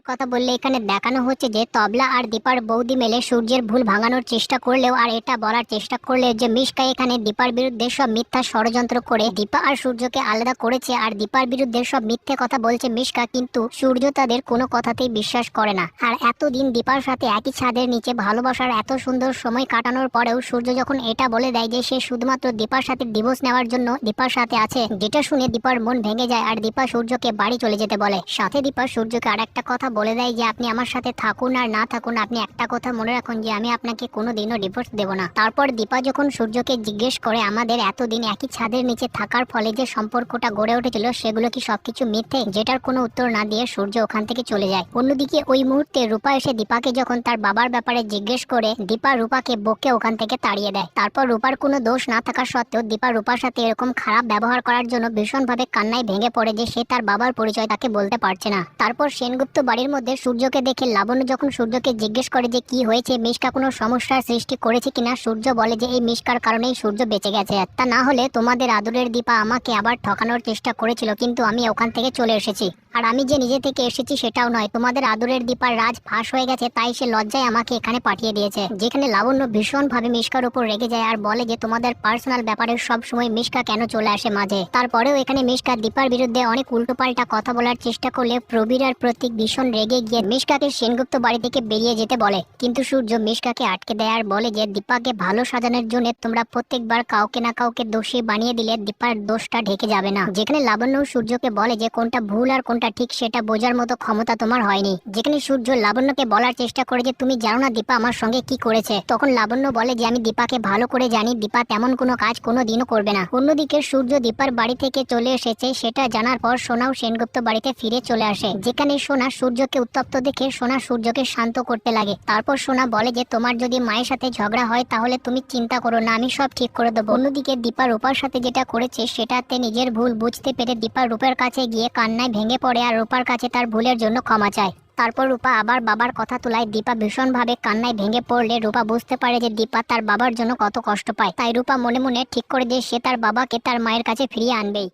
কথা বললে এখানে দেখানো হচ্ছে যে তবলা আর দীপার বৌদি মিলে সূর্যের ভুল ভাঙানোর চেষ্টা করলেও আর এটা বলার চেষ্টা করলেও যে মিশকা এখানে দীপার বিরুদ্ধে সব মিথ্যা ষড়যন্ত্র করে দীপা আর সূর্যকে আলাদা করেছে আর দীপার বিরুদ্ধে সব মিথ্যে কথা বলছে মিশকা, কিন্তু সূর্য তাদের কোনো কথাতেই বিশ্বাস করে না। আর এতদিন দীপার সাথে একই ছাদের নিচে ভালোবাসার এত সুন্দর সময় কাটানোর পরেও সূর্য যখন এটা বলে দেয় যে সে শুধুমাত্র দীপার সাথে ডিভোর্স নেওয়ার জন্য দীপার সাথে আছে, যেটা শুনে দীপার মন ভেঙে যায় আর দীপা সূর্যকে বাড়ি চলে যেতে বলে। সাথে দীপা সূর্যকে আর একটা কথা বলে দেয় যে আপনি আমার সাথে থাকুন আর না থাকুন, আপনি একটা কথা মনে রাখুন যে আমি আপনাকে কোনোদিনও ডিভোর্স দেব না। তারপর দীপা যখন সূর্যকে জিজ্ঞেস করে আমাদের এতদিন একই ছাদের নিচে থাকার ফলে যে সম্পর্কটা গড়ে উঠেছিল সেগুলো কি সবকিছু মিথ্যে, যেটার কোনো উত্তর না দিয়ে সূর্য ওখান থেকে চলে যায়। অন্যদিকে ওই মুহূর্তে রূপা এসে দীপাকে যখন তার বাবার ব্যাপারে জিজ্ঞেস করে দীপা রূপাকে বকে ওখান থেকে তাড়িয়ে দেয়। তারপর রূপার কোনো দোষ না থাকা সত্ত্বেও দীপা রূপার সাথে এরকম খারাপ ব্যবহার করার জন্য ভীষণভাবে কান্নায় ভেঙে পড়ে যে সে তার বাবার পরিচয় তাকে বলতে পারছে না। তারপর সেনগুপ্ত বাড়ির মধ্যে সূর্যকে দেখে লাবণ্য যখন সূর্যকে জিজ্ঞেস করে যে কি হয়েছে, মিশকা কোনো সমস্যার সৃষ্টি করেছে কিনা, সূর্য বলে যে এই মিশকার কারণেই সূর্য বেঁচে গেছে, তা না হলে তোমাদের আদরের দীপা আমাকে আবার ঠকানোর চেষ্টা করেছিল, কিন্তু আমি ওখান থেকে চলে এসেছি। আর আমি যে নিজে থেকে এসেছি সেটাও নয়, তোমাদের আদরের দীপার রাজ ফাঁস হয়ে গেছে, তাই সে লজ্জায় আমাকে এখানে পাঠিয়ে দিয়েছে। যেখানে লাবণ্য ভীষণভাবে মিশকার উপর রেগে যায় আর বলে যে তোমাদের পার্সোনাল ব্যাপারে সব সময় মিশকা কেন চলে আসে মাঝে। তারপরেও এখানে মিশকা দীপার বিরুদ্ধে অনেক উল্টোপাল্টা কথা বলার চেষ্টা করলে প্রবীর আর প্রতীক ভীষণ রেগে গিয়ে মিশকাকে সেনগুপ্ত বাড়ি থেকে বেরিয়ে যেতে বলে, কিন্তু সূর্য মিশকাকে আটকে দেয় আর বলে যে দীপাকে ভালো সাজানোর জন্য তোমরা প্রত্যেকবার কাউকে না কাউকে দোষী বানিয়ে দিলে দীপার দোষটা ঢেকে যাবে না। যেখানে লাবণ্য সূর্যকে বলে যে কোনটা ভুল আর কোনটা ঠিক সেটা বোঝার মতো ক্ষমতা তোমার হয়নি। যেখানে সূর্য লাবণ্যকে বলার চেষ্টা করে যে তুমি জানো না দীপা আমার সঙ্গে কি করেছে, তখন লাবণ্য বলে যে আমি দীপাকে ভালো করে জানি, দীপা তেমন কোনো কাজ কোনো দিনও করবে না। অন্যদিকে সূর্য দীপার বাড়ি থেকে চলে এসেছে সেটা জানার পর সোনাও সেনগুপ্ত বাড়িতে ফিরে চলে আসে। যেখানে সোনা সূর্যকে উত্তপ্ত দেখে সোনা সূর্যকে শান্ত করতে লাগে। তারপর সোনা বলে যে তোমার যদি মায়ের সাথে ঝগড়া হয় তাহলে তুমি চিন্তা করো না, আমি সব ঠিক করে দেবো। অন্যদিকে দীপা রূপার সাথে যেটা করেছে সেটাতে নিজের ভুল বুঝতে পেরে দীপা রূপার কাছে গিয়ে কান্নায় ভেঙে পড়ে আর রূপার কাছে তার ভুলের জন্য ক্ষমা চায়। তারপর রূপা আবার বাবার কথা তোলায় দীপা ভীষণভাবে কান্নায় ভেঙে পড়লে রূপা বুঝতে পারে যে দীপা তার বাবার জন্য কত কষ্ট পায়। তাই রূপা মনে মনে ঠিক করে যে সে তার বাবাকে তার মায়ের কাছে ফিরিয়ে আনবেই।